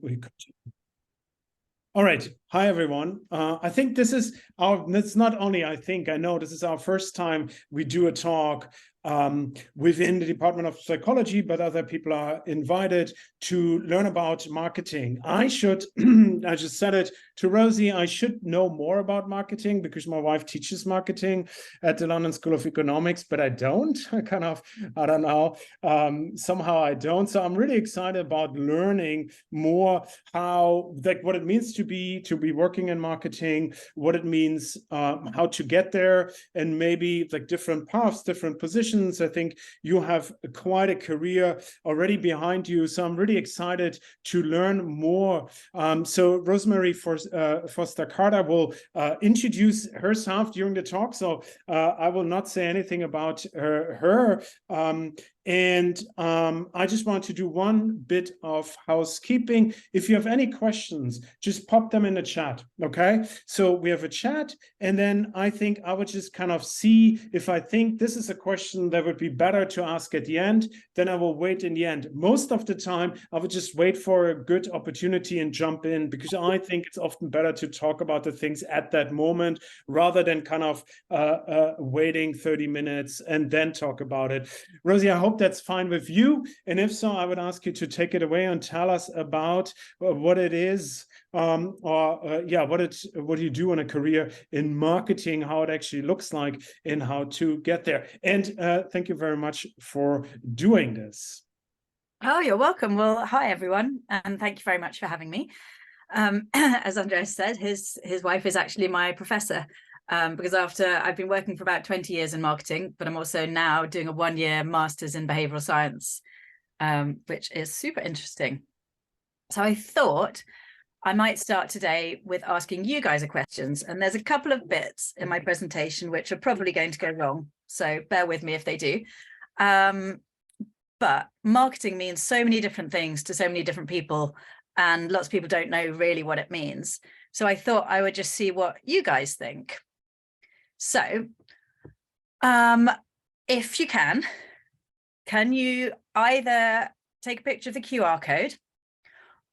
we continue. All right. Hi, everyone. I think this is it's not only, I know this is our first time we do a talk within the Department of Psychology, but other people are invited to learn about marketing. I just said it to Rosie, I should know more about marketing because my wife teaches marketing at the London School of Economics, but I don't. I don't know. Somehow I don't. So I'm really excited about learning more what it means to be working in marketing, what it means, how to get there, and maybe different paths, different positions. I think you have quite a career already behind you, so I'm really excited to learn more. So Rosemary Foster-Carter will introduce herself during the talk, so I will not say anything about her. And I just want to do one bit of housekeeping. If you have any questions, just pop them in the chat, okay? So we have a chat, and then I think I would just see if I think this is a question that would be better to ask at the end, then I will wait in the end. Most of the time, I would just wait for a good opportunity and jump in, because I think it's often better to talk about the things at that moment rather than waiting 30 minutes and then talk about it. Rosie, I hope that's fine with you. And if so, I would ask you to take it away and tell us about what it is, what you do in a career in marketing, how it actually looks like, and how to get there. And thank you very much for doing this. Oh, you're welcome. Well, hi, everyone. And thank you very much for having me. As Andreas said, his wife is actually my professor. Because I've been working for about 20 years in marketing, but I'm also now doing a 1-year master's in behavioral science, which is super interesting. So I thought I might start today with asking you guys a questions. And there's a couple of bits in my presentation which are probably going to go wrong, so bear with me if they do. But marketing means so many different things to so many different people, and lots of people don't know really what it means. So I thought I would just see what you guys think. So if you can you either take a picture of the QR code,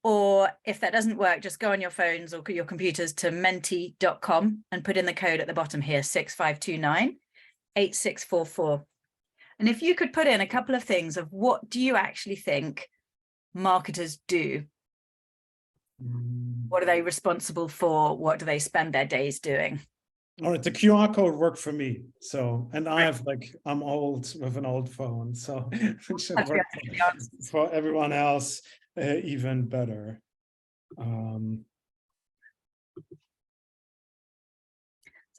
or if that doesn't work, just go on your phones or your computers to menti.com and put in the code at the bottom here, 6529-8644. And if you could put in a couple of things of what do you actually think marketers do? What are they responsible for? What do they spend their days doing? All right, the QR code worked for me. So, and I have I'm old with an old phone, so it should work for everyone else even better. So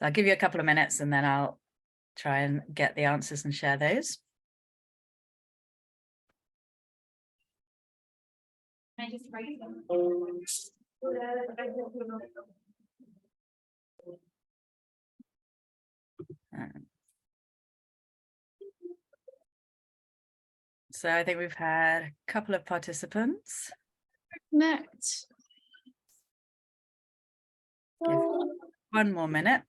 I'll give you a couple of minutes and then I'll try and get the answers and share those. Can I just write them? So I think we've had a couple of participants. Next. Give one more minute.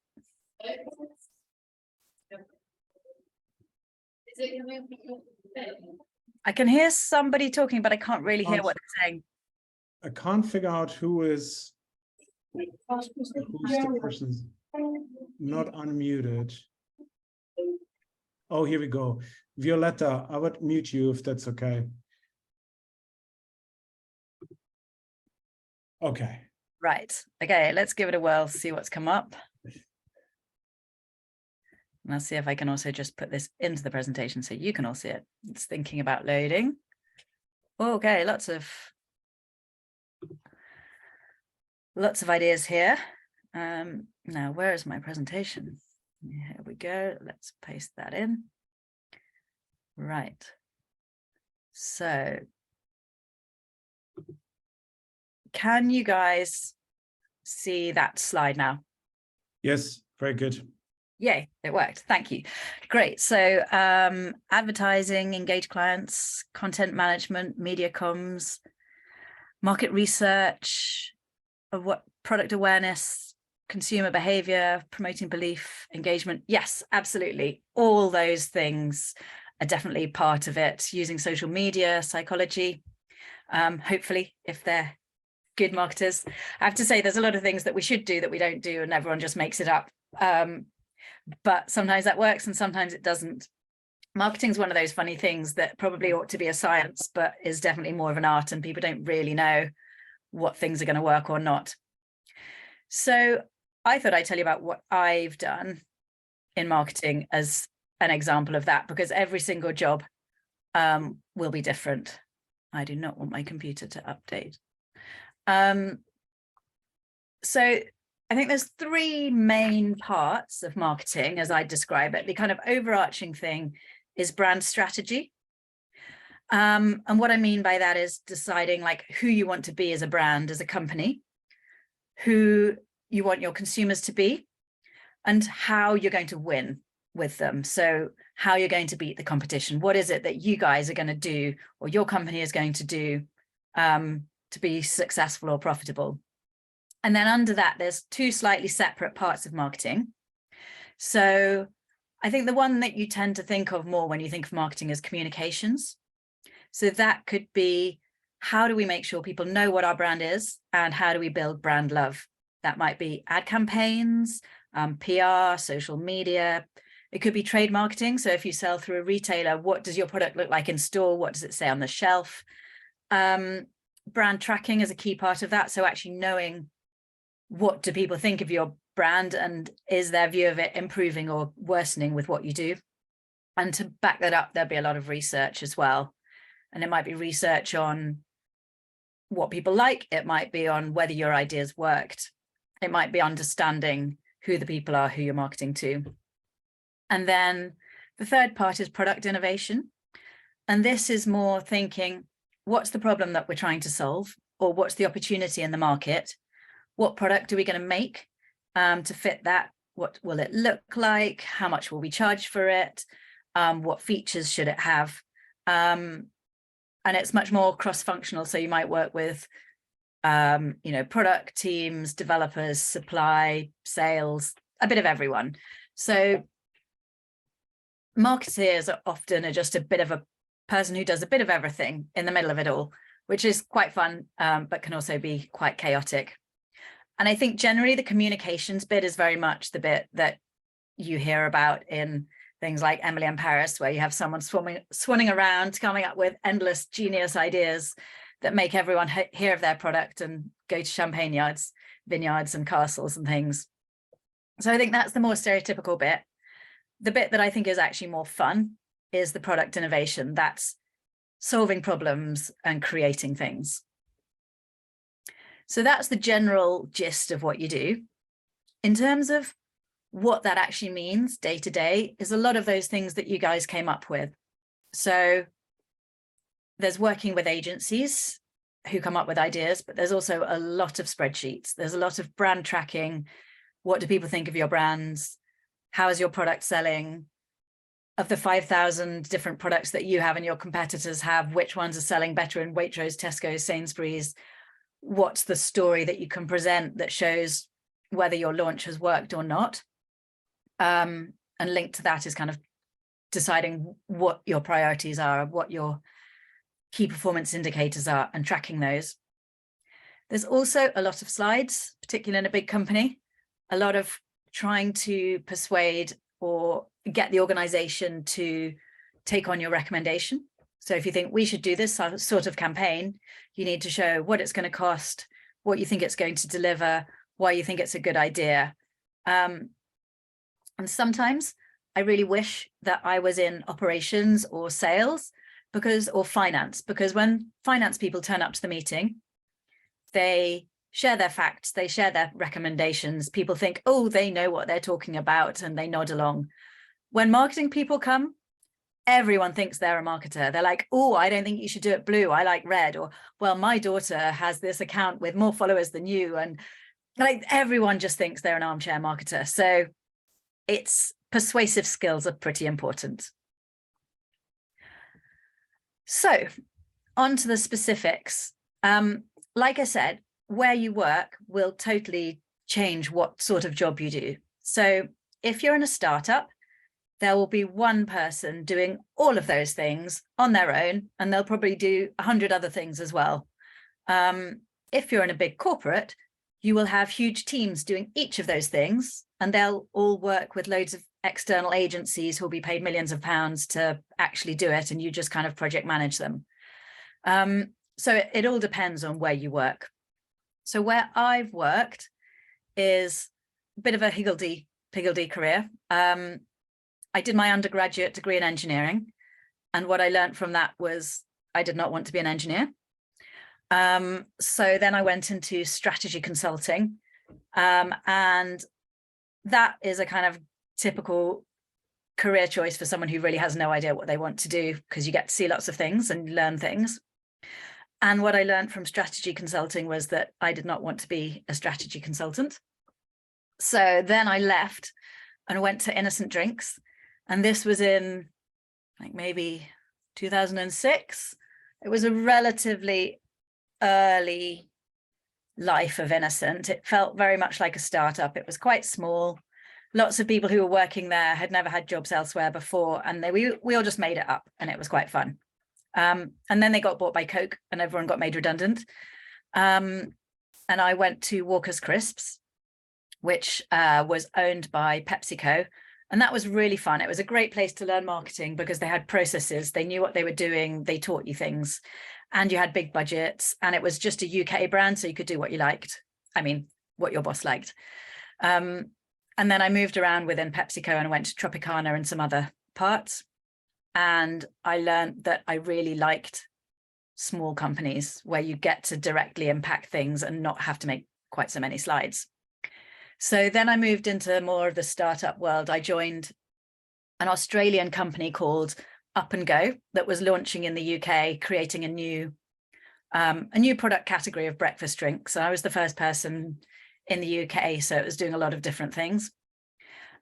I can hear somebody talking, but I can't really hear what they're saying. I can't figure out who's the person not unmuted. Oh, here we go. Violetta, I would mute you if that's okay. Okay. Right. Okay, let's give it a whirl, see what's come up. And I'll see if I can also just put this into the presentation so you can all see it. It's thinking about loading. Okay, lots of ideas here. Now, where is my presentation? Here we go. Let's paste that in. Right. So, can you guys see that slide now? Yes, very good. Yay, it worked. Thank you. Great. So advertising, engage clients, content management, media comms, market research, what product awareness, consumer behavior, promoting belief, engagement. Yes, absolutely. All those things are definitely part of it. Using social media, psychology, hopefully, if they're good marketers. I have to say there's a lot of things that we should do that we don't do, and everyone just makes it up. But sometimes that works and sometimes it doesn't. Marketing is one of those funny things that probably ought to be a science, but is definitely more of an art, and people don't really know what things are going to work or not. So I thought I'd tell you about what I've done in marketing as an example of that, because every single job will be different. I do not want my computer to update. So I think there's three main parts of marketing as I describe it. The kind of overarching thing is brand strategy. And what I mean by that is deciding like who you want to be as a brand, as a company, who you want your consumers to be, and how you're going to win with them. So how you're going to beat the competition. What is it that you guys are going to do, or your company is going to do to be successful or profitable? And then under that, there's two slightly separate parts of marketing. So I think the one that you tend to think of more when you think of marketing is communications. So that could be, how do we make sure people know what our brand is, and how do we build brand love? That might be ad campaigns, PR, social media. It could be trade marketing. So if you sell through a retailer, what does your product look like in store? What does it say on the shelf? Brand tracking is a key part of that. So actually knowing, what do people think of your brand, and is their view of it improving or worsening with what you do? And to back that up, there'll be a lot of research as well. And it might be research on what people like. It might be on whether your ideas worked. It might be understanding who the people are who you're marketing to. And then the third part is product innovation. And this is more thinking, what's the problem that we're trying to solve? Or what's the opportunity in the market? What product are we going to make to fit that? What will it look like? How much will we charge for it? What features should it have? And it's much more cross-functional. So you might work with, product teams, developers, supply, sales, a bit of everyone. So marketeers are often just a bit of a person who does a bit of everything in the middle of it all, which is quite fun, but can also be quite chaotic. And I think generally the communications bit is very much the bit that you hear about in things like Emily in Paris, where you have someone swanning around, coming up with endless genius ideas that make everyone hear of their product and go to champagne yards, vineyards and castles and things. So I think that's the more stereotypical bit. The bit that I think is actually more fun is the product innovation. That's solving problems and creating things. So that's the general gist of what you do. In terms of what that actually means day to day is a lot of those things that you guys came up with. So there's working with agencies who come up with ideas, but there's also a lot of spreadsheets. There's a lot of brand tracking. What do people think of your brands? How is your product selling? Of the 5,000 different products that you have and your competitors have, which ones are selling better in Waitrose, Tesco, Sainsbury's? What's the story that you can present that shows whether your launch has worked or not? And linked to that is kind of deciding what your priorities are, what your key performance indicators are, and tracking those. There's also a lot of slides, particularly in a big company, a lot of trying to persuade or get the organization to take on your recommendation. So if you think we should do this sort of campaign, you need to show what it's going to cost, what you think it's going to deliver, why you think it's a good idea. And sometimes I really wish that I was in operations or sales or finance, because when finance people turn up to the meeting, they share their facts, they share their recommendations. People think, oh, they know what they're talking about, and they nod along. When marketing people come, everyone thinks they're a marketer. They're like, oh, I don't think you should do it blue. I like red. Or, well, my daughter has this account with more followers than you. And like everyone just thinks they're an armchair marketer. So it's persuasive skills are pretty important. So on to the specifics. Like I said, where you work will totally change what sort of job you do. So if you're in a startup, there will be one person doing all of those things on their own, and they'll probably do 100 other things as well. If you're in a big corporate, you will have huge teams doing each of those things, and they'll all work with loads of external agencies who will be paid millions of pounds to actually do it, and you just kind of project manage them. So it all depends on where you work. So where I've worked is a bit of a higgledy-piggledy career. I did my undergraduate degree in engineering, and what I learned from that was I did not want to be an engineer. So then I went into strategy consulting, and that is a kind of typical career choice for someone who really has no idea what they want to do, because you get to see lots of things and learn things. And what I learned from strategy consulting was that I did not want to be a strategy consultant. So then I left and went to Innocent Drinks, and this was in like maybe 2006. It was a relatively early life of Innocent. It felt very much like a startup. It was quite small. Lots of people who were working there had never had jobs elsewhere before, and we all just made it up, and it was quite fun. And then they got bought by Coke, and everyone got made redundant. And I went to Walker's Crisps, which was owned by PepsiCo. And that was really fun. It was a great place to learn marketing because they had processes. They knew what they were doing. They taught you things, and you had big budgets, and it was just a UK brand. So you could do what you liked. I mean, what your boss liked. And then I moved around within PepsiCo and went to Tropicana and some other parts. And I learned that I really liked small companies where you get to directly impact things and not have to make quite so many slides. So then I moved into more of the startup world. I joined an Australian company called Up and Go that was launching in the UK, creating a new product category of breakfast drinks. So I was the first person in the UK, so it was doing a lot of different things.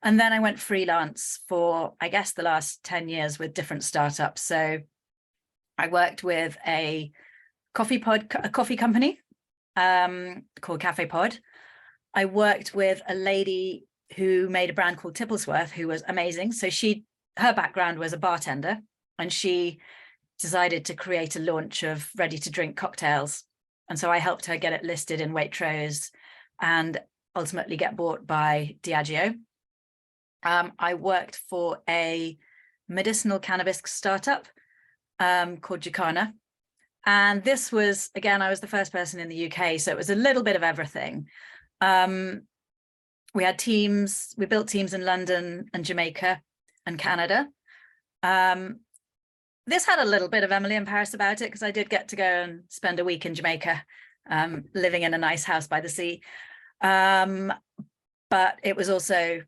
And then I went freelance for, I guess, the last 10 years with different startups. So I worked with a coffee company called Cafe Pod. I worked with a lady who made a brand called Tipplesworth, who was amazing. So her background was a bartender, and she decided to create a launch of ready-to-drink cocktails. And so I helped her get it listed in Waitrose and ultimately get bought by Diageo. I worked for a medicinal cannabis startup called Jacana. And this was, again, I was the first person in the UK, so it was a little bit of everything. We had teams, we built teams in London and Jamaica and Canada. This had a little bit of Emily in Paris about it, because I did get to go and spend a week in Jamaica, living in a nice house by the sea. But it was also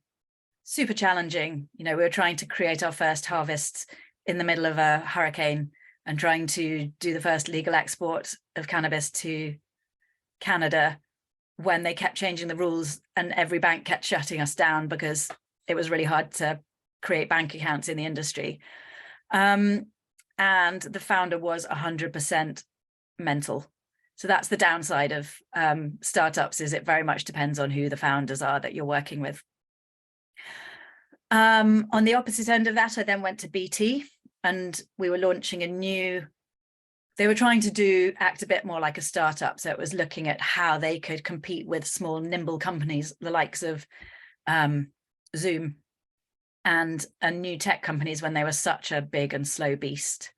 super challenging. You know, we were trying to create our first harvest in the middle of a hurricane and trying to do the first legal export of cannabis to Canada when they kept changing the rules and every bank kept shutting us down because it was really hard to create bank accounts in the industry. And the founder was 100% mental. So that's the downside of startups, is it very much depends on who the founders are that you're working with. On the opposite end of that, I then went to BT, and we were launching they were trying to act a bit more like a startup. So it was looking at how they could compete with small, nimble companies, the likes of Zoom and new tech companies when they were such a big and slow beast.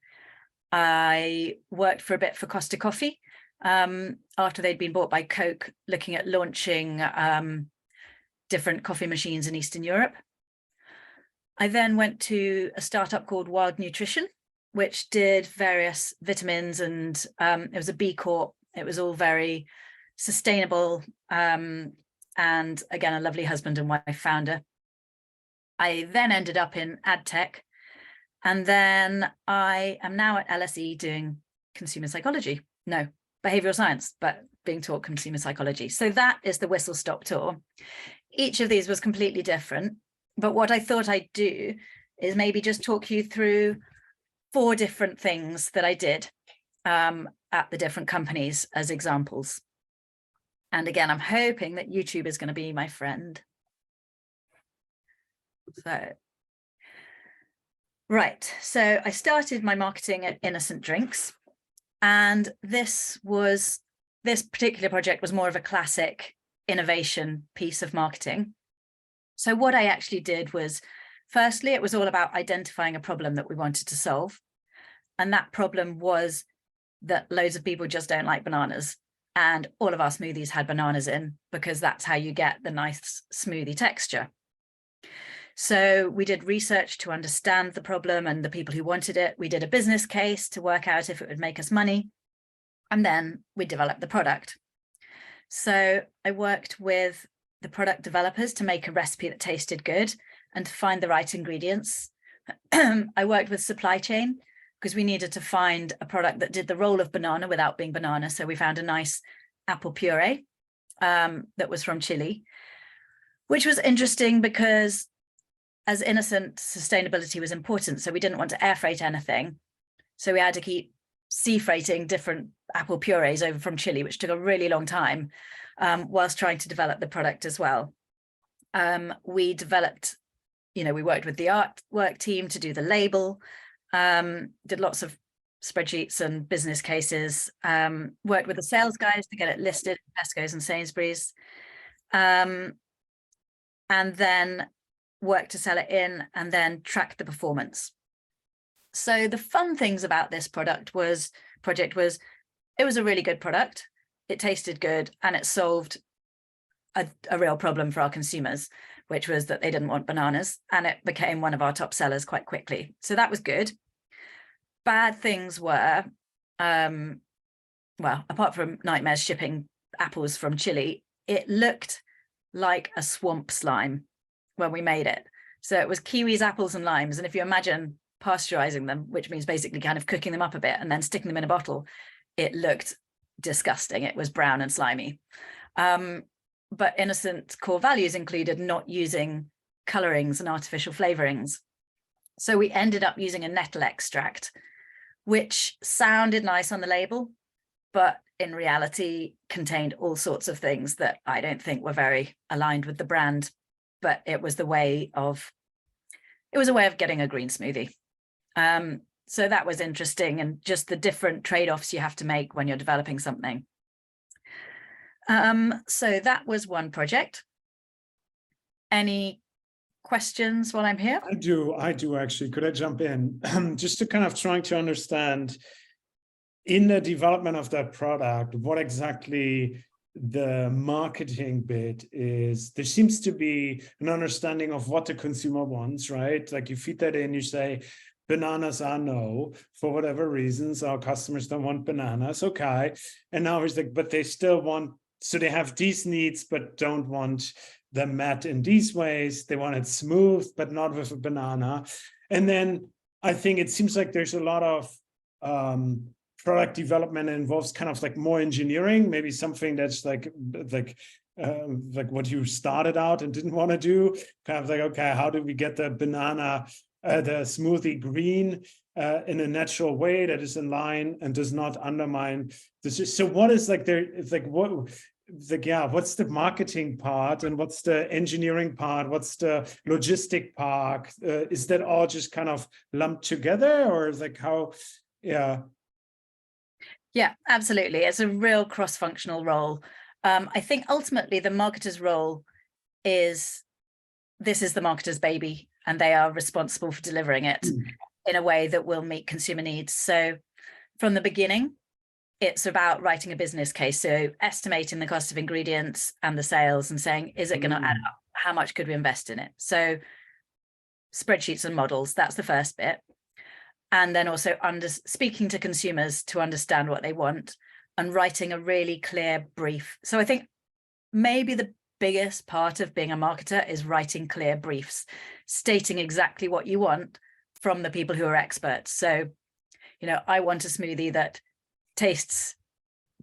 I worked for a bit for Costa Coffee after they'd been bought by Coke, looking at launching different coffee machines in Eastern Europe. I then went to a startup called Wild Nutrition, which did various vitamins, and it was a B Corp. It was all very sustainable. And again, a lovely husband and wife founder. I then ended up in ad tech. And then I am now at LSE doing consumer psychology. No, behavioral science, but being taught consumer psychology. So that is the whistle stop tour. Each of these was completely different. But what I thought I'd do is maybe just talk you through 4 different things that I did at the different companies as examples. And again, I'm hoping that YouTube is going to be my friend. So, right. So I started my marketing at Innocent Drinks. And this was this particular project was more of a classic innovation piece of marketing. So what I actually did was, firstly, it was all about identifying a problem that we wanted to solve. And that problem was that loads of people just don't like bananas. And all of our smoothies had bananas in, because that's how you get the nice smoothie texture. So we did research to understand the problem and the people who wanted it. We did a business case to work out if it would make us money. And then we developed the product. So I worked with the product developers to make a recipe that tasted good and to find the right ingredients. I worked with supply chain because we needed to find a product that did the role of banana without being banana. So we found a nice apple puree that was from Chile, which was interesting because, as innocent, sustainability was important. So we didn't want to air freight anything. So we had to keep sea freighting different apple purees over from Chile, which took a really long time, whilst trying to develop the product as well. We developed, we worked with the artwork team to do the label, did lots of spreadsheets and business cases, worked with the sales guys to get it listed at Tesco's and Sainsbury's, and then worked to sell it in and then track the performance. So the fun things about this project was it was a really good product. It tasted good and it solved a real problem for our consumers, which was that they didn't want bananas, and it became one of our top sellers quite quickly. So that was good. Bad things were, well, apart from nightmares shipping apples from Chile, it looked like a swamp slime when we made it. So it was kiwis, apples and limes. And if you imagine pasteurizing them, which means basically kind of cooking them up a bit and then sticking them in a bottle, it looked disgusting. It was brown and slimy. But innocent core values included not using colorings and artificial flavorings. So we ended up using a nettle extract, which sounded nice on the label, but in reality contained all sorts of things that I don't think were very aligned with the brand. But it was a way of getting a green smoothie. So that was interesting, and just the different trade-offs you have to make when you're developing something. So that was one project. Any questions while I'm here? I do actually. Could I jump in? Just to kind of trying to understand, in the development of that product, what exactly the marketing bit is. There seems to be an understanding of what the consumer wants, right? Like you feed that in, you say, bananas are no, for whatever reasons, our customers don't want bananas, okay. And now he's like, but they still want, so they have these needs, but don't want them met in these ways. They want it smooth, but not with a banana. And then I think it seems like there's a lot of product development that involves kind of like more engineering, maybe something that's like what you started out and didn't want to do, kind of like, okay, how do we get the banana, the smoothie green in a natural way that is in line and does not undermine this. So what is like there, it's like what, like, yeah, what's the marketing part and what's the engineering part? What's the logistic part? Is that all just kind of lumped together, or is like how, yeah. Yeah, absolutely. It's a real cross-functional role. I think ultimately the marketer's role is, this is the marketer's baby, and they are responsible for delivering it in a way that will meet consumer needs. So from the beginning, it's about writing a business case. So estimating the cost of ingredients and the sales and saying, is it going to add up? How much could we invest in it? So spreadsheets and models, that's the first bit. And then also speaking to consumers to understand what they want and writing a really clear brief. So I think maybe the biggest part of being a marketer is writing clear briefs, stating exactly what you want from the people who are experts. So, I want a smoothie that tastes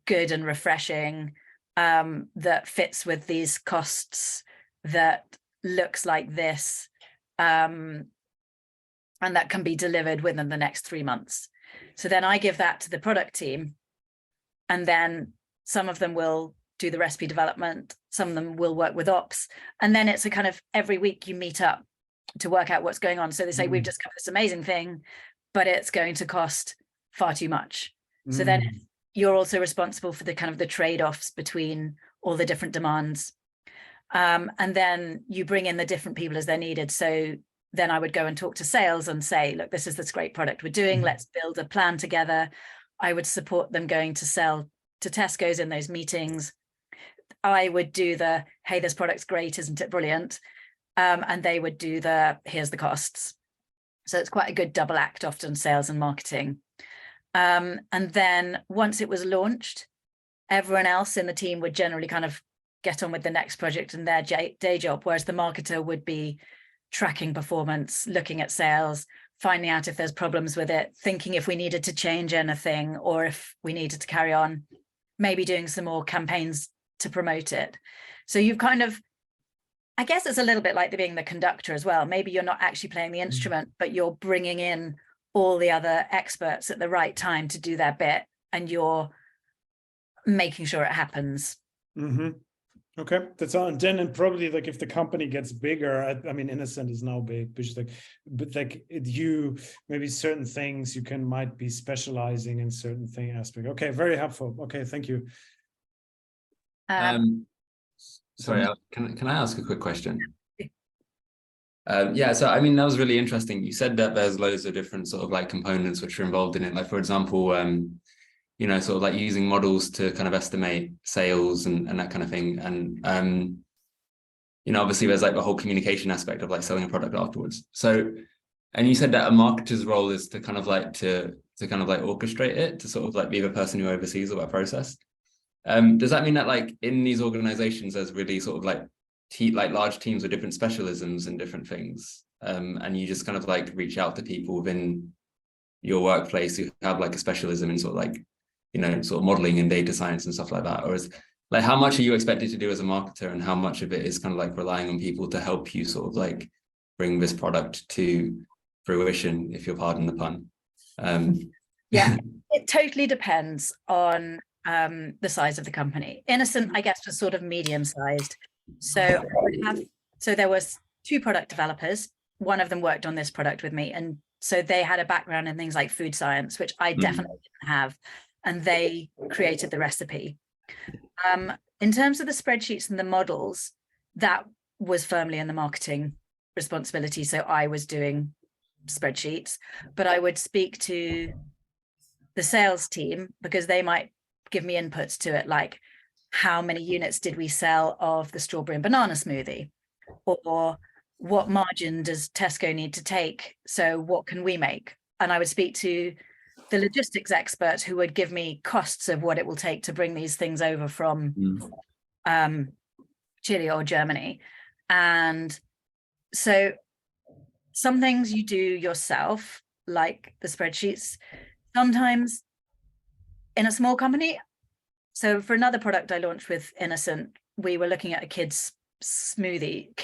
good and refreshing, that fits with these costs, that looks like this, and that can be delivered within the next 3 months. So then I give that to the product team, and then some of them will do the recipe development, some of them will work with ops, and then it's a kind of every week you meet up to work out what's going on. So they say, we've discovered this amazing thing, but it's going to cost far too much. So then you're also responsible for the kind of the trade-offs between all the different demands. And then you bring in the different people as they're needed. So then I would go and talk to sales and say, look, this is this great product we're doing. Let's build a plan together. I would support them going to sell to Tesco's in those meetings. I would do the, hey, this product's great, isn't it brilliant? And they would do the, here's the costs. So it's quite a good double act, often sales and marketing. And then once it was launched, everyone else in the team would generally kind of get on with the next project and their day job, whereas the marketer would be tracking performance, looking at sales, finding out if there's problems with it, thinking if we needed to change anything or if we needed to carry on, maybe doing some more campaigns to promote it. So you've kind of, I guess it's a little bit like being the conductor as well. Maybe you're not actually playing the instrument, but you're bringing in all the other experts at the right time to do their bit, and you're making sure it happens. Okay, that's all. And then probably like if the company gets bigger, I mean, Innocent is now big, but like you maybe certain things you might be specializing in certain aspect. Okay, very helpful. Okay, thank you. Sorry, can I ask a quick question? Yeah, so I mean, that was really interesting. You said that there's loads of different sort of like components which are involved in it. Like, for example, you know, sort of like using models to kind of estimate sales and that kind of thing. And, you know, obviously there's like the whole communication aspect of like selling a product afterwards. So, and you said that a marketer's role is to kind of like, to kind of like orchestrate it, to sort of like be the person who oversees all that process. Does that mean that like in these organizations, there's really sort of like large teams with different specialisms and different things? And you just kind of like reach out to people within your workplace who have like a specialism in sort of like, you know, sort of modeling and data science and stuff like that? Or is like, how much are you expected to do as a marketer, and how much of it is kind of like relying on people to help you sort of like bring this product to fruition, if you'll pardon the pun? Yeah, it totally depends on the size of the company. Innocent, I guess, was sort of medium-sized. So there was 2 product developers. One of them worked on this product with me, and so they had a background in things like food science, which I definitely didn't have, and they created the recipe. In terms of the spreadsheets and the models, that was firmly in the marketing responsibility. So I was doing spreadsheets, but I would speak to the sales team because they might give me inputs to it, like how many units did we sell of the strawberry and banana smoothie, or what margin does Tesco need to take? So what can we make? And I would speak to the logistics experts who would give me costs of what it will take to bring these things over from Chile or Germany. And so some things you do yourself, like the spreadsheets, sometimes in a small company. So for another product I launched with Innocent, we were looking at a kid's smoothie,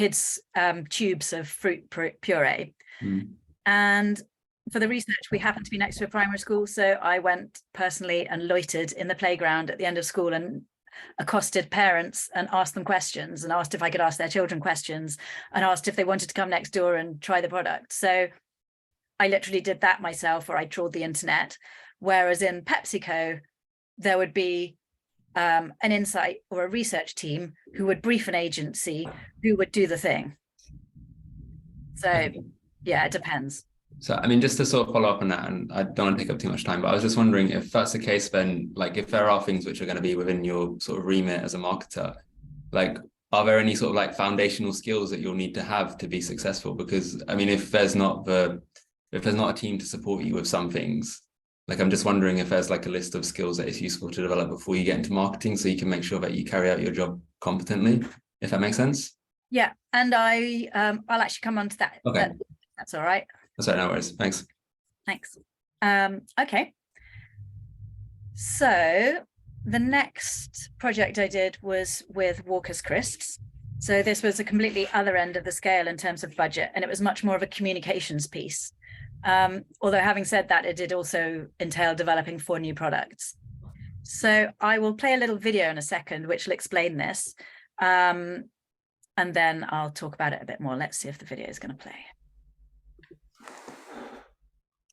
tubes of fruit puree. And for the research, we happened to be next to a primary school. So I went personally and loitered in the playground at the end of school and accosted parents and asked them questions, and asked if I could ask their children questions, and asked if they wanted to come next door and try the product. So I literally did that myself, or I trawled the internet. Whereas in PepsiCo, there would be an insight or a research team who would brief an agency who would do the thing. So yeah, it depends. So, I mean, just to sort of follow up on that, and I don't want to take up too much time, but I was just wondering if that's the case, then, like, if there are things which are going to be within your sort of remit as a marketer, like, are there any sort of like foundational skills that you'll need to have to be successful? Because, I mean, if there's not a team to support you with some things, like, I'm just wondering if there's like a list of skills that is useful to develop before you get into marketing, so you can make sure that you carry out your job competently, if that makes sense. Yeah, and I'll actually come on to that. Okay. That's all right. That's right, no worries. Thanks. Thanks. Okay. So the next project I did was with Walker's Crisps. So this was a completely other end of the scale in terms of budget, and it was much more of a communications piece. Although having said that, it did also entail developing 4 new products. So I will play a little video in a second, which will explain this. And then I'll talk about it a bit more. Let's see if the video is going to play.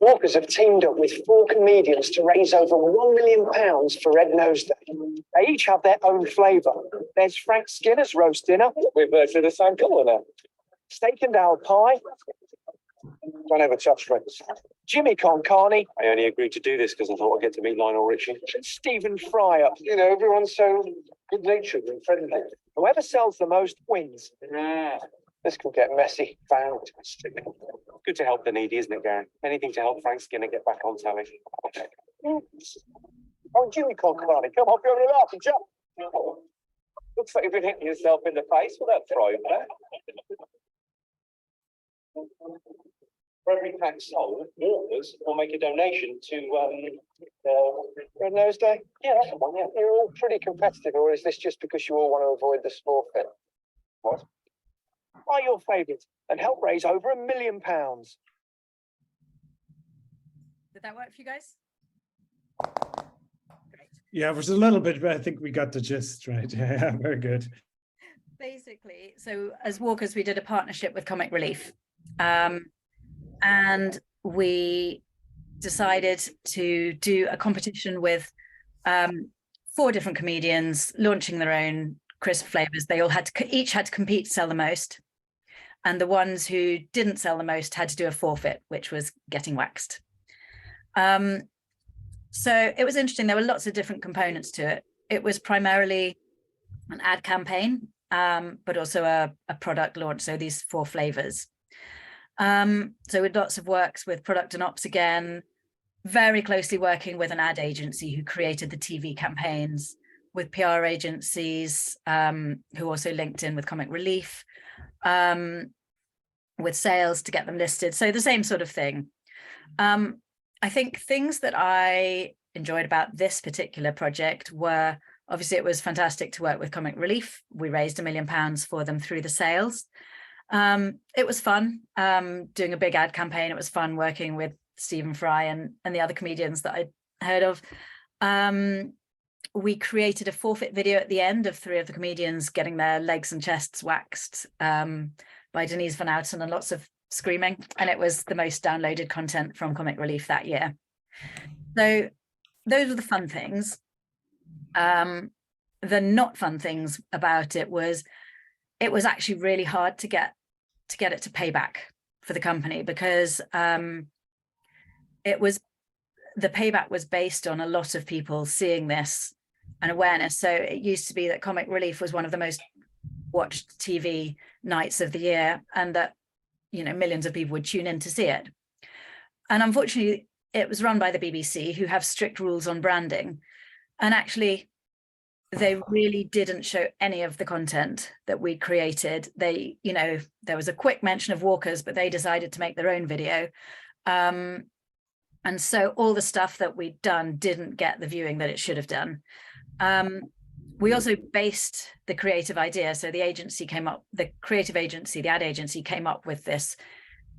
Walkers have teamed up with 4 comedians to raise over £1 million for Red Nose Day. They each have their own flavour. There's Frank Skinner's roast dinner. We're virtually the same colour now. Steak and owl pie. Don't ever touch me. Jimmy Con Carney. I only agreed to do this because I thought I'd get to meet Lionel Richie. And Stephen Fryer. You know, everyone's so good-natured and friendly. Whoever sells the most wins. This could get messy. Fantastic. Good to help the needy, isn't it, Garen? Anything to help Frank Skinner get back on telly. Oh, Jimmy Con Carney, come on, you're laughing, jump. Looks like you've been hitting yourself in the face with that throw there. For every pack sold, Walkers will make a donation to Red Nose Day. Yeah, that's the one. Yeah, you're all pretty competitive, or is this just because you all want to avoid the forfeit? What? Buy your favourite and help raise over £1 million. Did that work for you guys? Great. Yeah, it was a little bit, but I think we got the gist, right? Yeah, very good. Basically, so as Walkers, we did a partnership with Comic Relief. And we decided to do a competition with 4 different comedians launching their own crisp flavors. They all had to each had to compete to sell the most, and the ones who didn't sell the most had to do a forfeit, which was getting waxed. So it was interesting. There were lots of different components to it. It was primarily an ad campaign, but also a product launch. So these 4 flavors. So with lots of works with product and ops again, very closely working with an ad agency who created the TV campaigns, with PR agencies who also linked in with Comic Relief, with sales to get them listed. So the same sort of thing. I think things that I enjoyed about this particular project were, obviously it was fantastic to work with Comic Relief. We raised £1 million for them through the sales. It was fun doing a big ad campaign. It was fun working with Stephen Fry and the other comedians that I'd heard of. We created a forfeit video at the end of 3 of the comedians getting their legs and chests waxed by Denise Van Outen, and lots of screaming. And it was the most downloaded content from Comic Relief that year. So those were the fun things. The not fun things about it was actually really hard to get it to pay back for the company, because the payback was based on a lot of people seeing this and awareness. So it used to be that Comic Relief was one of the most watched TV nights of the year, and that, you know, millions of people would tune in to see it. And unfortunately, it was run by the BBC, who have strict rules on branding. And actually, they really didn't show any of the content that we created. They, you know, there was a quick mention of Walkers, but they decided to make their own video. And so all the stuff that we'd done didn't get the viewing that it should have done. We also based the creative idea. So the agency came up, the creative agency, the ad agency came up with this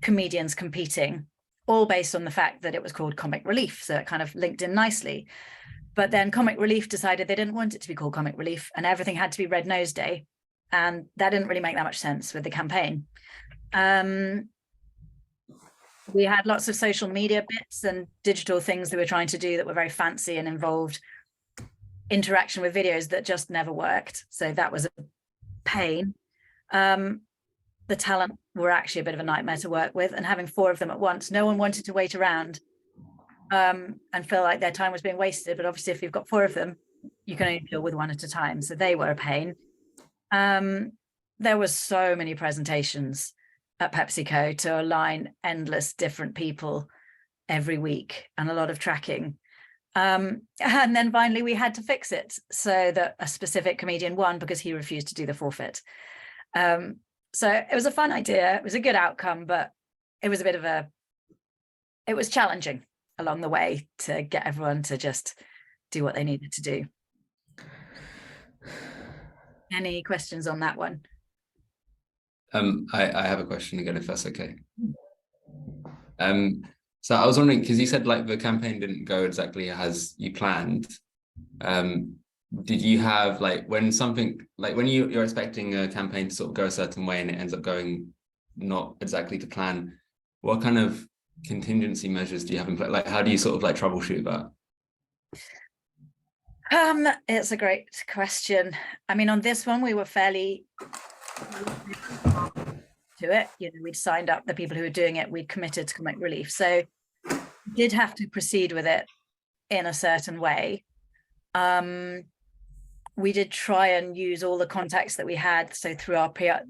comedians competing, all based on the fact that it was called Comic Relief. So it kind of linked in nicely. But then Comic Relief decided they didn't want it to be called Comic Relief, and everything had to be Red Nose Day. And that didn't really make that much sense with the campaign. We had lots of social media bits and digital things that we were trying to do that were very fancy and involved interaction with videos that just never worked. So that was a pain. The talent were actually a bit of a nightmare to work with, and having 4 of them at once, no one wanted to wait around and feel like their time was being wasted. But obviously, if you've got 4 of them, you can only deal with 1 at a time. So they were a pain. There was so many presentations at PepsiCo to align endless different people every week, and a lot of tracking. And then finally we had to fix it so that a specific comedian won because he refused to do the forfeit. So it was a fun idea. It was a good outcome, but it was a bit of it was challenging along the way to get everyone to just do what they needed to do. Any questions on that one? I have a question again, if that's okay. So I was wondering, because you said like the campaign didn't go exactly as you planned. Did you have like when you're expecting a campaign to sort of go a certain way and it ends up going not exactly to plan, what kind of contingency measures do you have in place? Like, how do you sort of like troubleshoot that? It's a great question. I mean, on this one, we were fairly to it. You know, we'd signed up the people who were doing it, we'd committed to comic relief. So we did have to proceed with it in a certain way. We did try and use all the contacts that we had. So through our PR,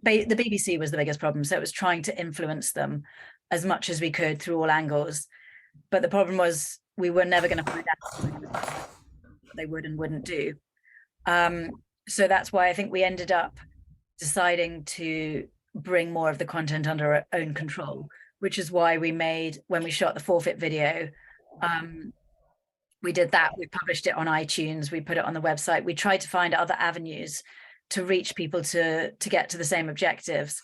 the BBC was the biggest problem. So it was trying to influence them as much as we could through all angles. But the problem was we were never going to find out what they would and wouldn't do. So that's why I think we ended up deciding to bring more of the content under our own control, which is why we made, when we shot the forfeit video, we did that. We published it on iTunes, we put it on the website. We tried to find other avenues to reach people to get to the same objectives.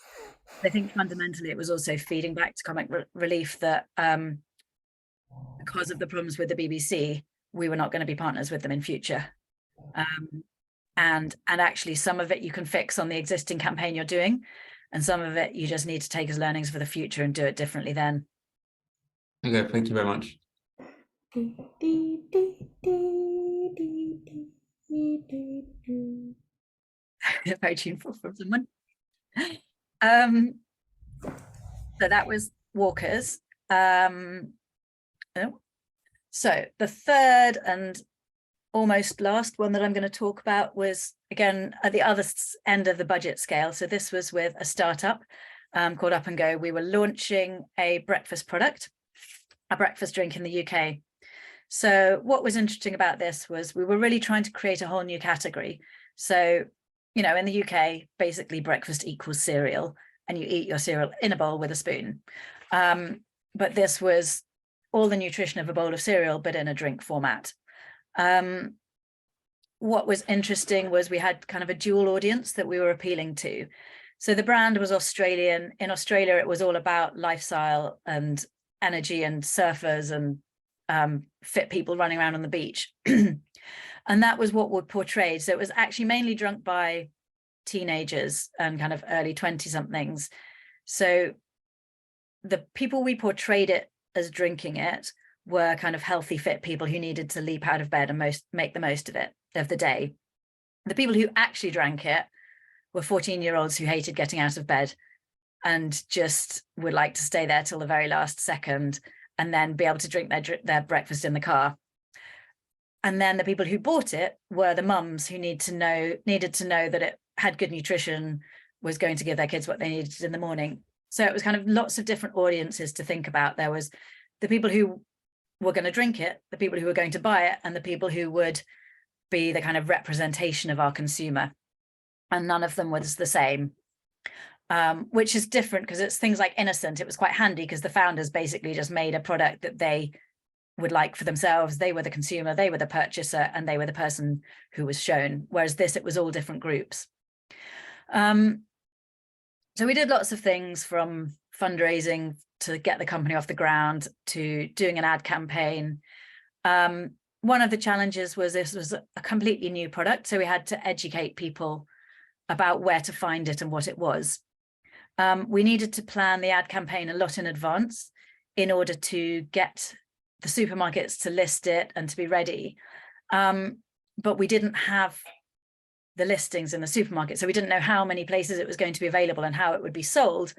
I think fundamentally it was also feeding back to comic relief that because of the problems with the BBC, we were not going to be partners with them in future. And actually some of it you can fix on the existing campaign you're doing, and some of it you just need to take as learnings for the future and do it differently then. Okay, thank you very much. Very tuneful from someone. So that was Walkers. So the third and almost last one that I'm going to talk about was, again, at the other end of the budget scale. So this was with a startup called Up and Go. We were launching a breakfast product, a breakfast drink in the UK. So what was interesting about this was we were really trying to create a whole new category. So, you know, in the UK, basically breakfast equals cereal, and you eat your cereal in a bowl with a spoon. But this was all the nutrition of a bowl of cereal, but in a drink format. What was interesting was we had kind of a dual audience that we were appealing to. So the brand was Australian. In Australia, it was all about lifestyle and energy and surfers and fit people running around on the beach. And that was what we portrayed. So it was actually mainly drunk by teenagers and kind of early 20-somethings. So the people we portrayed it as drinking it were kind of healthy, fit people who needed to leap out of bed and make the most of it, of the day. The people who actually drank it were 14-year-olds who hated getting out of bed and just would like to stay there till the very last second and then be able to drink their breakfast in the car. And then the people who bought it were the mums who needed to know that it had good nutrition, was going to give their kids what they needed in the morning. So it was kind of lots of different audiences to think about. There was the people who were going to drink it, the people who were going to buy it, and the people who would be the kind of representation of our consumer. And none of them was the same, which is different because it's things like Innocent. It was quite handy because the founders basically just made a product that they would like for themselves. They were the consumer, they were the purchaser, and they were the person who was shown. Whereas this, it was all different groups. So we did lots of things, from fundraising to get the company off the ground to doing an ad campaign. One of the challenges was this was a completely new product, so we had to educate people about where to find it and what it was. We needed to plan the ad campaign a lot in advance in order to get the supermarkets to list it and to be ready. But we didn't have the listings in the supermarket, so we didn't know how many places it was going to be available and how it would be sold.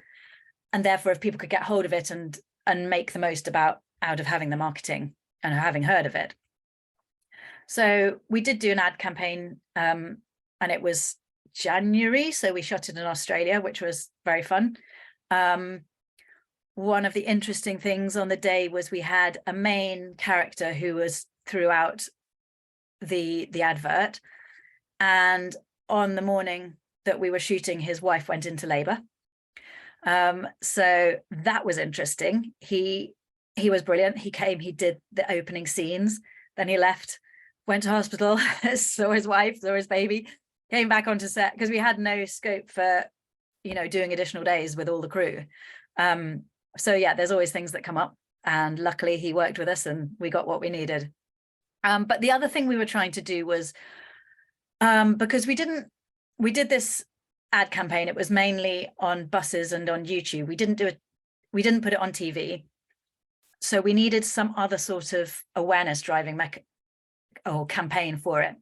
And therefore, if people could get hold of it and make the most out of having the marketing and having heard of it. So we did do an ad campaign, and it was January. So we shot it in Australia, which was very fun. One of the interesting things on the day was we had a main character who was throughout the advert. And on the morning that we were shooting, his wife went into labor. So that was interesting. He was brilliant. He came, he did the opening scenes, then he left, went to hospital, saw his wife, saw his baby, came back onto set because we had no scope for, you know, doing additional days with all the crew. So yeah, there's always things that come up, and luckily he worked with us and we got what we needed. But the other thing we were trying to do was, because we did this ad campaign, it was mainly on buses and on YouTube. We didn't put it on TV. So we needed some other sort of awareness driving campaign for it.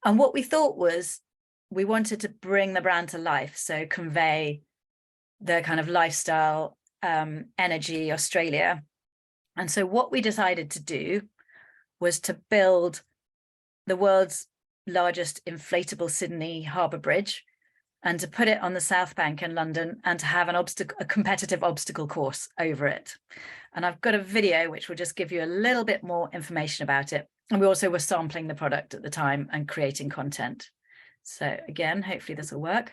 And what we thought was we wanted to bring the brand to life, so convey the kind of lifestyle, energy Australia. And so what we decided to do was to build the world's largest inflatable Sydney Harbour Bridge, and to put it on the South Bank in London, and to have a competitive obstacle course over it. And I've got a video which will just give you a little bit more information about it. And we also were sampling the product at the time and creating content. So again, hopefully this will work.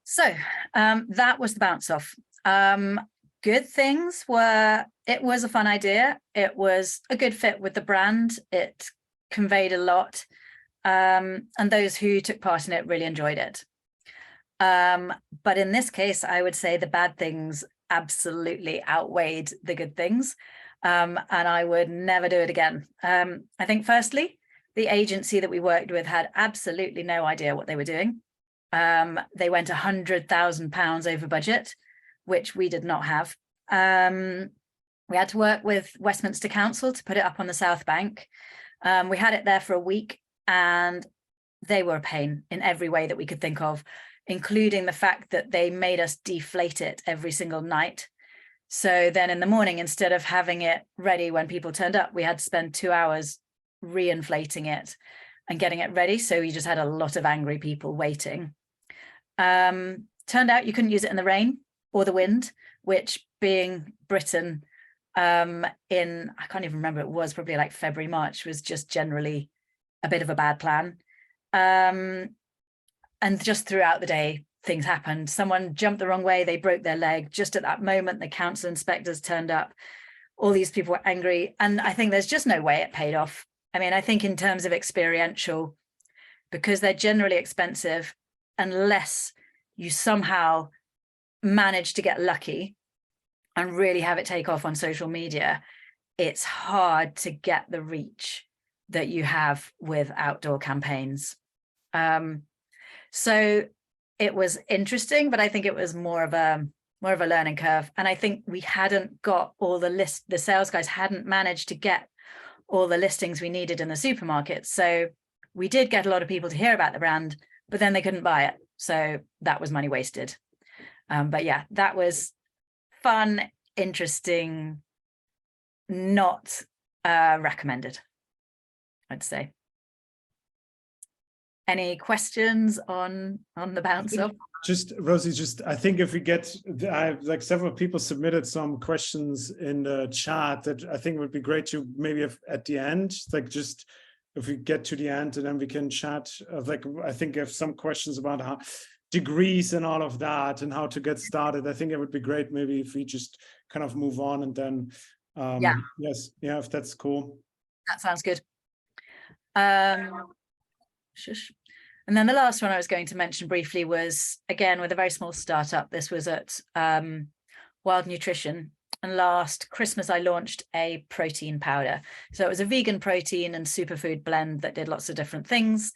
So that was the bounce off. Good things were, it was a fun idea. It was a good fit with the brand. It conveyed a lot. And those who took part in it really enjoyed it. But in this case, I would say the bad things absolutely outweighed the good things. And I would never do it again. I think firstly, the agency that we worked with had absolutely no idea what they were doing. They went £100,000 over budget, which we did not have. We had to work with Westminster Council to put it up on the South Bank. We had it there for a week, and they were a pain in every way that we could think of, including the fact that they made us deflate it every single night. So then in the morning, instead of having it ready when people turned up, we had to spend 2 hours re-inflating it and getting it ready. So we just had a lot of angry people waiting. Turned out you couldn't use it in the rain or the wind, which, being Britain, I can't even remember, it was probably like February, March, was just generally a bit of a bad plan. And just throughout the day, things happened. Someone jumped the wrong way, they broke their leg. Just at that moment, the council inspectors turned up. All these people were angry. And I think there's just no way it paid off. I mean, I think in terms of experiential, because they're generally expensive, unless you somehow manage to get lucky and really have it take off on social media, it's hard to get the reach that you have with outdoor campaigns. So it was interesting, but I think it was more of a learning curve. And I think we hadn't got all the sales guys hadn't managed to get all the listings we needed in the supermarkets. So we did get a lot of people to hear about the brand, but then they couldn't buy it. So that was money wasted. But yeah, that was fun, interesting, not recommended, I'd say. Any questions on the bounce off? Just Rosie, I think if we get, I have like several people submitted some questions in the chat that I think would be great to maybe have at the end, like just if we get to the end and then we can chat. Like I think I have some questions about how degrees and all of that and how to get started. I think it would be great maybe if we just kind of move on and then yes, yeah, if that's cool. That sounds good. Shush. And then the last one I was going to mention briefly was, again, with a very small startup. This was at Wild Nutrition. And last Christmas, I launched a protein powder. So it was a vegan protein and superfood blend that did lots of different things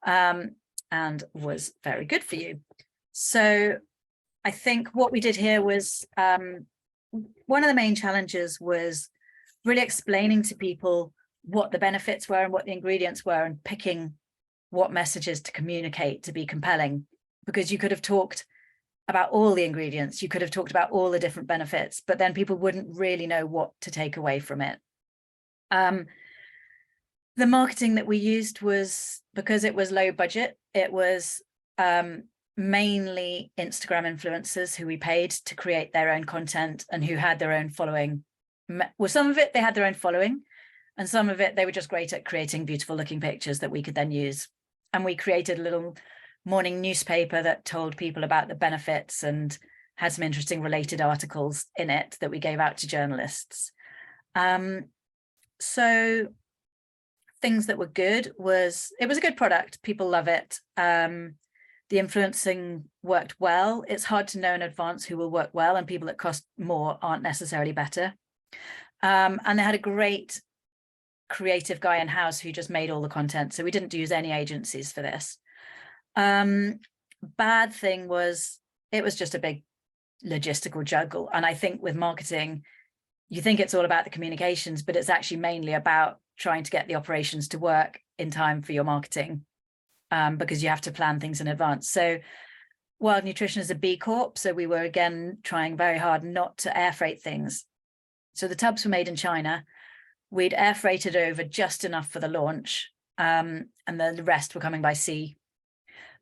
and was very good for you. So I think what we did here was one of the main challenges was really explaining to people what the benefits were and what the ingredients were, and picking what messages to communicate to be compelling, because you could have talked about all the ingredients, you could have talked about all the different benefits, but then people wouldn't really know what to take away from it. The marketing that we used was, because it was low budget, it was mainly Instagram influencers who we paid to create their own content and who had their own following. Well, some of it they had their own following, and some of it they were just great at creating beautiful looking pictures that we could then use. And we created a little morning newspaper that told people about the benefits and had some interesting related articles in it that we gave out to journalists. So things that were good was, it was a good product. People love it. The influencing worked well. It's hard to know in advance who will work well, and people that cost more aren't necessarily better. And they had a great creative guy in-house who just made all the content. So we didn't use any agencies for this. Bad thing was, it was just a big logistical juggle. And I think with marketing, you think it's all about the communications, but it's actually mainly about trying to get the operations to work in time for your marketing, because you have to plan things in advance. So Wild Nutrition is a B Corp. So we were, again, trying very hard not to air freight things. So the tubs were made in China. We'd air freighted over just enough for the launch, and then the rest were coming by sea.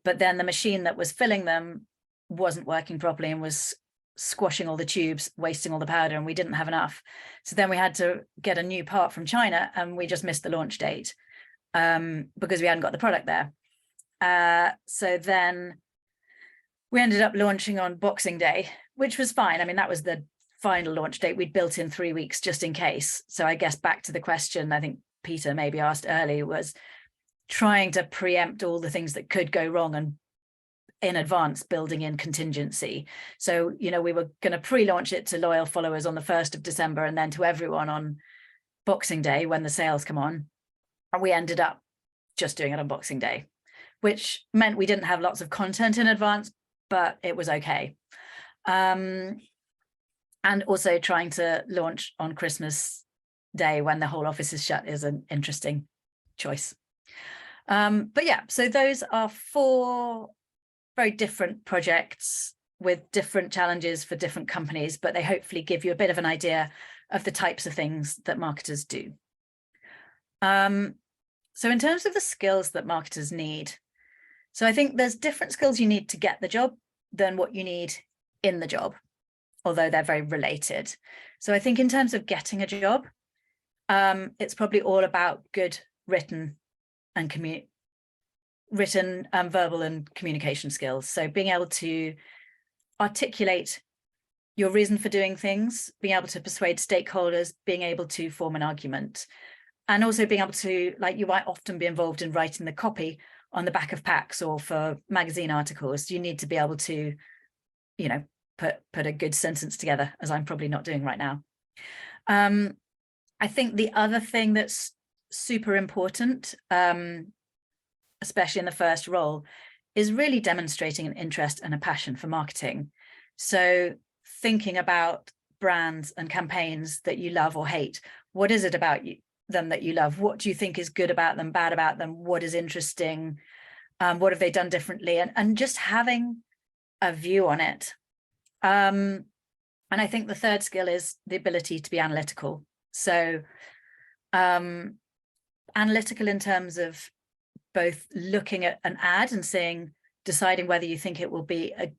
But then the machine that was filling them wasn't working properly and was squashing all the tubes, wasting all the powder, and we didn't have enough. So then we had to get a new part from China, and we just missed the launch date because we hadn't got the product there. So then we ended up launching on Boxing Day, which was fine. I mean, that was the final launch date. We'd built in 3 weeks just in case. So I guess back to the question I think Peter maybe asked earlier, was trying to preempt all the things that could go wrong and in advance building in contingency. So, you know, we were going to pre-launch it to loyal followers on the 1st of December and then to everyone on Boxing Day when the sales come on. And we ended up just doing it on Boxing Day, which meant we didn't have lots of content in advance, but it was okay. And also trying to launch on Christmas Day when the whole office is shut is an interesting choice. But yeah, so those are 4 very different projects with different challenges for different companies, but they hopefully give you a bit of an idea of the types of things that marketers do. So in terms of the skills that marketers need, so I think there's different skills you need to get the job than what you need in the job, although they're very related. So I think in terms of getting a job, it's probably all about good written and verbal and communication skills. So being able to articulate your reason for doing things, being able to persuade stakeholders, being able to form an argument, and also being able to, like, you might often be involved in writing the copy on the back of packs or for magazine articles. You need to be able to, you know, put a good sentence together, as I'm probably not doing right now. I think the other thing that's super important, especially in the first role, is really demonstrating an interest and a passion for marketing. So thinking about brands and campaigns that you love or hate. What is it about them that you love? What do you think is good about them, bad about them? What is interesting? What have they done differently? And just having a view on it. And I think the third skill is the ability to be analytical. So analytical in terms of both looking at an ad and deciding whether you think it will be a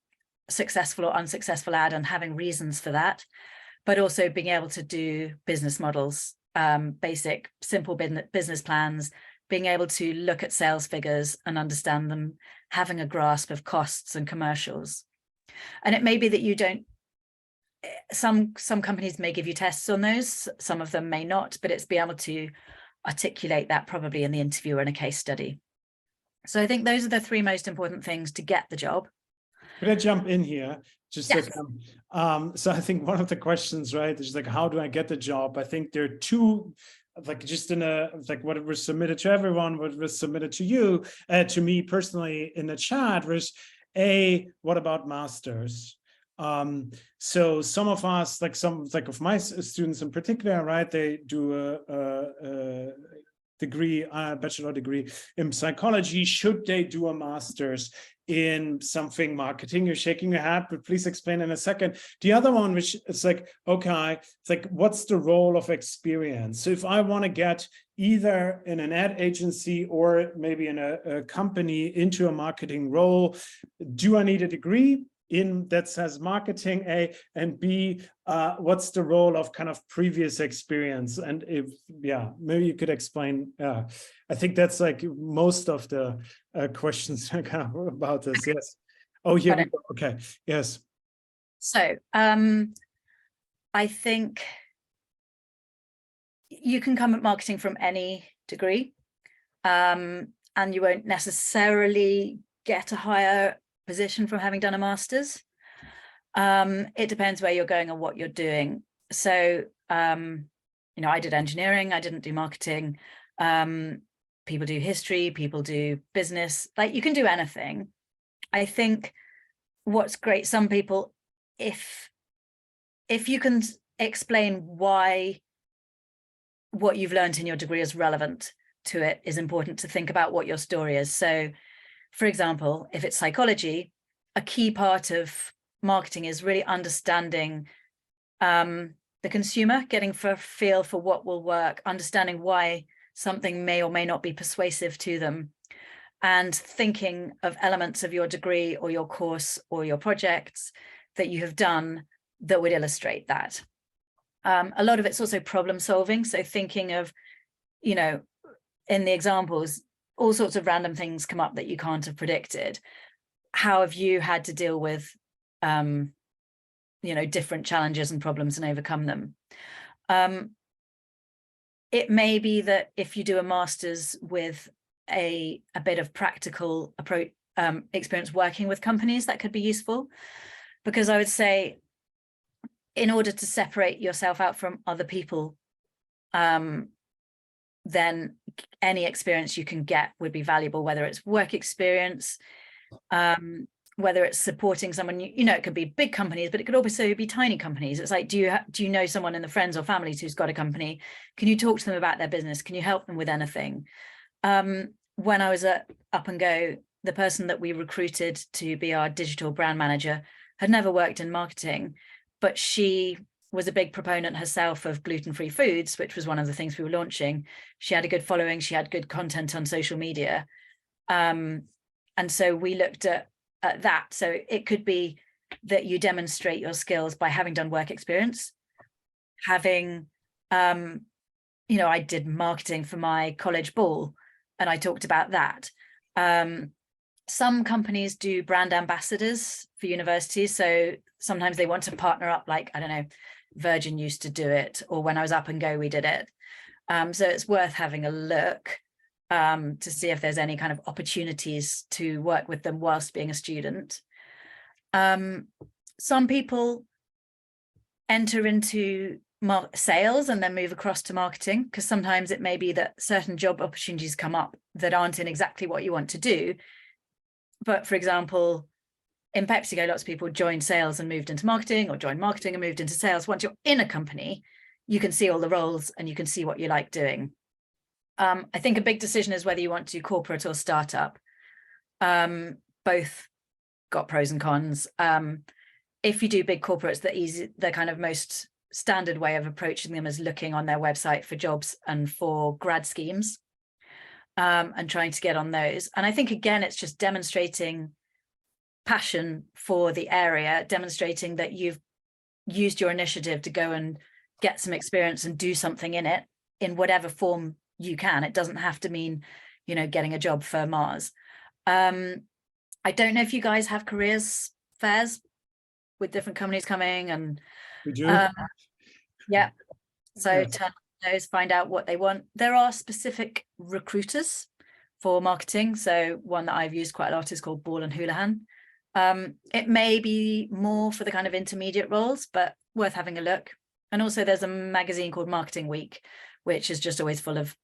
successful or unsuccessful ad and having reasons for that, but also being able to do business models, basic, simple business plans, being able to look at sales figures and understand them, having a grasp of costs and commercials. And it may be that you don't, some companies may give you tests on those, some of them may not, but it's being able to articulate that probably in the interview or in a case study. So I think those are the three most important things to get the job. Could I jump in here? Just Yes. like, so I think one of the questions, right, is like, how do I get the job? I think there are two, like just in a, like what was submitted to everyone, what was submitted to you, to me personally in the chat was what about masters? So some of us, like of my students in particular, right, they do a degree, bachelor degree in psychology. Should they do a master's in something marketing? You're shaking your head, but please explain in a second. The other one, which is like, okay, it's like, what's the role of experience? So if I want to get either in an ad agency or maybe in a company into a marketing role, do I need a degree in that says marketing, A, and B, what's the role of kind of previous experience? And if, yeah, maybe you could explain. I think that's like most of the questions kind of about this. Yes. Oh, here we go. Okay. Yes. So I think you can come at marketing from any degree, and you won't necessarily get a higher position from having done a master's. It depends where you're going and what you're doing. So, you know, I did engineering, I didn't do marketing. People do history, people do business, like you can do anything. I think what's great, some people, if you can explain why what you've learned in your degree is relevant to it, is important to think about what your story is. So, for example, if it's psychology, a key part of marketing is really understanding the consumer, getting a feel for what will work, understanding why something may or may not be persuasive to them, and thinking of elements of your degree or your course or your projects that you have done that would illustrate that. A lot of it's also problem solving. So thinking of, you know, in the examples, all sorts of random things come up that you can't have predicted. How have you had to deal with, you know, different challenges and problems and overcome them? It may be that if you do a master's with a bit of practical approach, experience working with companies, that could be useful, because I would say, in order to separate yourself out from other people, then any experience you can get would be valuable, whether it's work experience, whether it's supporting someone, you know, it could be big companies, but it could also be tiny companies. It's like, do you know someone in the friends or families who's got a company? Can you talk to them about their business? Can you help them with anything? When I was at Up and Go, the person that we recruited to be our digital brand manager had never worked in marketing, but she was a big proponent herself of gluten-free foods, which was one of the things we were launching. She had a good following, she had good content on social media. And so we looked at that. So it could be that you demonstrate your skills by having done work experience, having, you know, I did marketing for my college ball and I talked about that. Some companies do brand ambassadors for universities. So sometimes they want to partner up, like, I don't know, Virgin used to do it, or when I was Up and Go, we did it. So it's worth having a look to see if there's any kind of opportunities to work with them whilst being a student. Some people enter into sales and then move across to marketing, because sometimes it may be that certain job opportunities come up that aren't in exactly what you want to do. But for example, in PepsiCo, lots of people joined sales and moved into marketing, or joined marketing and moved into sales. Once you're in a company, you can see all the roles and you can see what you like doing. I think a big decision is whether you want to do corporate or startup. Both got pros and cons. If you do big corporates, the kind of most standard way of approaching them is looking on their website for jobs and for grad schemes, and trying to get on those. And I think, again, it's just demonstrating passion for the area, demonstrating that you've used your initiative to go and get some experience and do something in it in whatever form you can. It doesn't have to mean, you know, getting a job for Mars. I don't know if you guys have careers fairs with different companies coming, and We do. yeah. So Yes. turn on those, find out what they want. There are specific recruiters for marketing. So one that I've used quite a lot is called Ball and Houlihan. It may be more for the kind of intermediate roles, but worth having a look. And also there's a magazine called Marketing Week, which is just always full of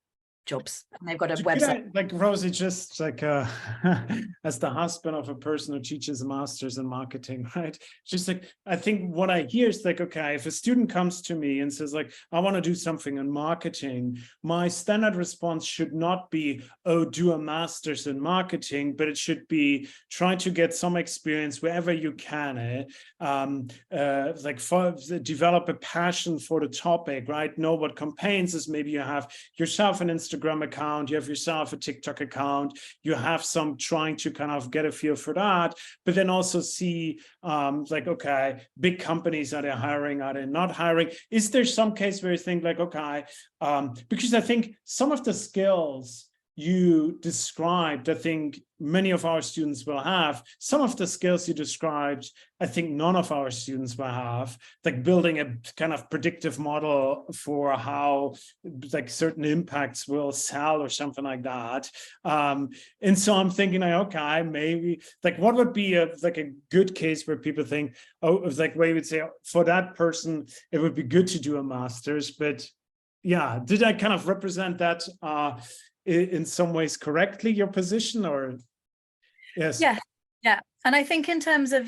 jobs, and they've got a website. Like Rosie, just like as the husband of a person who teaches a master's in marketing, right? Just like, I think what I hear is like, okay, if a student comes to me and says like, I want to do something in marketing, my standard response should not be, oh, do a master's in marketing, but it should be try to get some experience wherever you can, develop a passion for the topic, right? Know what campaigns is, maybe you have yourself an Instagram account, you have yourself a TikTok account, you have some trying to kind of get a feel for that, but then also see like, okay, big companies, are they hiring, are they not hiring? Is there some case where you think like, okay, because I think some of the skills you described, I think many of our students will have. Some of the skills you described, I think none of our students will have, like building a kind of predictive model for how like certain impacts will sell or something like that. And so I'm thinking like, okay, maybe like what would be a good case where people think, oh, it's like where you would say for that person, it would be good to do a master's. But yeah, did I kind of represent that in some ways correctly, your position? Or yes? Yeah. And I think in terms of,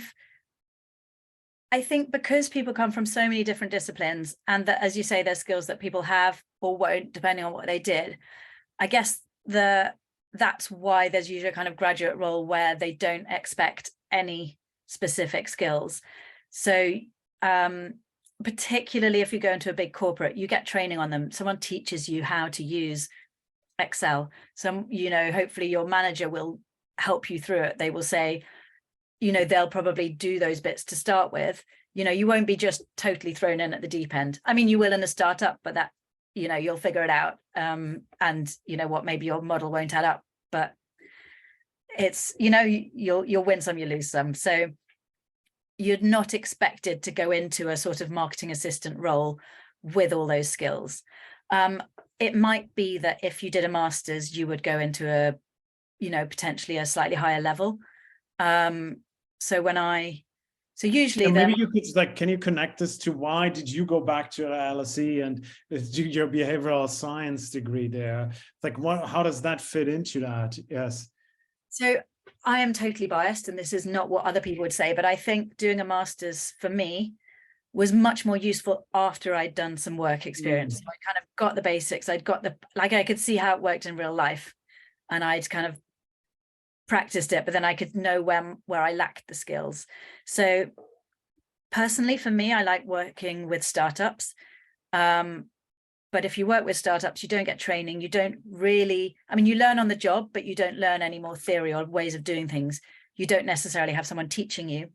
I think because people come from so many different disciplines, and that, as you say, there's skills that people have or won't depending on what they did, I guess that's why there's usually a kind of graduate role where they don't expect any specific skills. So particularly if you go into a big corporate, you get training on them. Someone teaches you how to use Excel. Some, hopefully your manager will help you through it. They will say, they'll probably do those bits to start with. You won't be just totally thrown in at the deep end. I mean, you will in a startup, but that, you'll figure it out. And maybe your model won't add up, but it's, you'll win some, you lose some. So you're not expected to go into a sort of marketing assistant role with all those skills. It might be that if you did a master's, you would go into a, potentially a slightly higher level. So usually maybe you could like, can you connect this to why did you go back to LSE and do your behavioral science degree there? Like how does that fit into that? Yes. So I am totally biased, and this is not what other people would say, but I think doing a master's for me was much more useful after I'd done some work experience. So I kind of got the basics. I'd got I could see how it worked in real life, and I'd kind of practiced it, but then I could know where I lacked the skills. So personally, for me, I like working with startups. But if you work with startups, you don't get training. You don't really, you learn on the job, but you don't learn any more theory or ways of doing things. You don't necessarily have someone teaching you.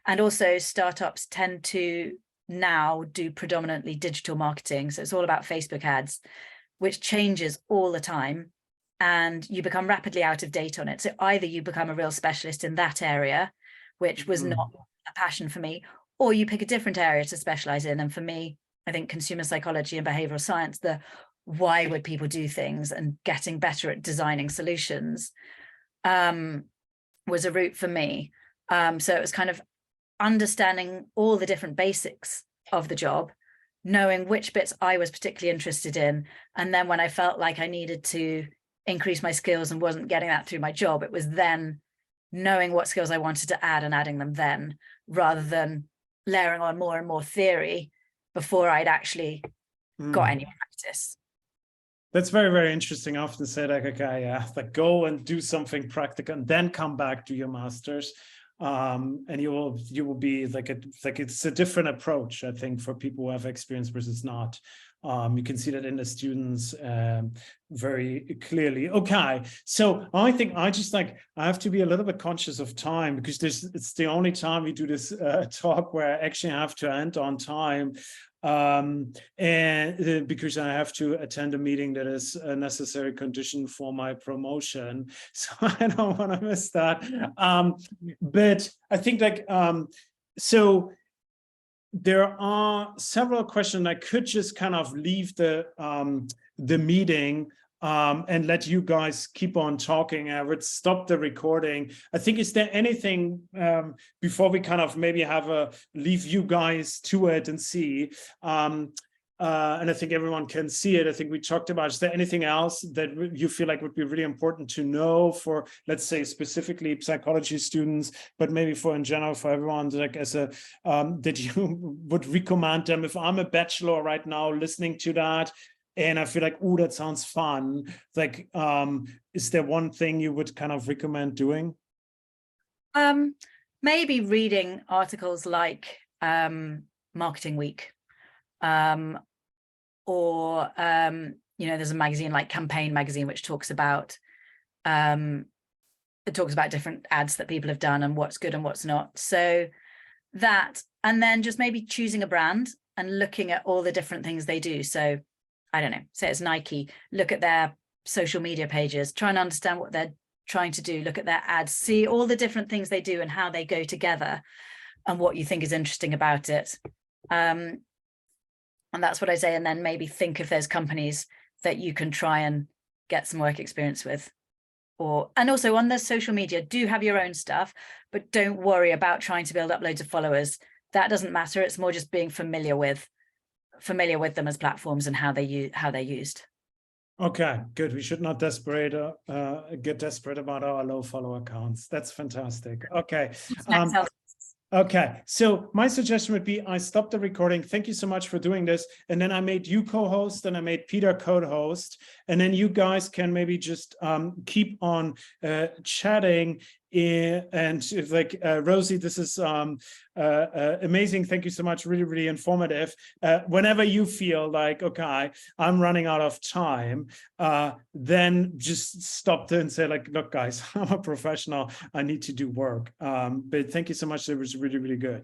And also startups tend to now do predominantly digital marketing. So it's all about Facebook ads, which changes all the time, and you become rapidly out of date on it. So either you become a real specialist in that area, which was not a passion for me, or you pick a different area to specialize in. And for me, I think consumer psychology and behavioral science, the why would people do things and getting better at designing solutions was a route for me. So it was kind of understanding all the different basics of the job, knowing which bits I was particularly interested in. And then when I felt like I needed to increase my skills and wasn't getting that through my job, it was then knowing what skills I wanted to add and adding them then, rather than layering on more and more theory before I'd actually got any practice. That's very, very interesting. I often say like, okay, yeah, like go and do something practical and then come back to your master's. And you will be like it's a different approach, I think, for people who have experience versus not. You can see that in the students very clearly. Okay, so I think I have to be a little bit conscious of time, because it's the only time we do this talk where I actually have to end on time. And because I have to attend a meeting that is a necessary condition for my promotion, so I don't want to miss that. But I think so there are several questions. I could just kind of leave the meeting and let you guys keep on talking. I would stop the recording. I think, is there anything before we kind of maybe leave you guys to it and see? And I think everyone can see it. I think we talked about, is there anything else that you feel like would be really important to know for, let's say, specifically psychology students, but maybe for in general, for everyone, like as a, that you would recommend them? If I'm a bachelor right now listening to that, and I feel like, oh, that sounds fun. Like, is there one thing you would kind of recommend doing? Maybe reading articles like Marketing Week, or there's a magazine like Campaign Magazine, which talks about different ads that people have done and what's good and what's not. So that, and then just maybe choosing a brand and looking at all the different things they do. So I don't know, say it's Nike, look at their social media pages, try and understand what they're trying to do, look at their ads, see all the different things they do and how they go together and what you think is interesting about it. And that's what I say. And then maybe think if there's companies that you can try and get some work experience with. And also on the social media, do have your own stuff, but don't worry about trying to build up loads of followers. That doesn't matter. It's more just being familiar with them as platforms and how they're used. Okay, good. We should not get desperate about our low follower counts. That's fantastic. Okay. Okay, so my suggestion would be I stop the recording. Thank you so much for doing this. And then I made you co-host and I made Peter co-host. And then you guys can maybe just keep on chatting. And if like Rosie, this is amazing. Thank you so much. Really, really informative. Whenever you feel like, okay, I'm running out of time, then just stop and say like, look, guys, I'm a professional. I need to do work. But thank you so much. It was really, really good.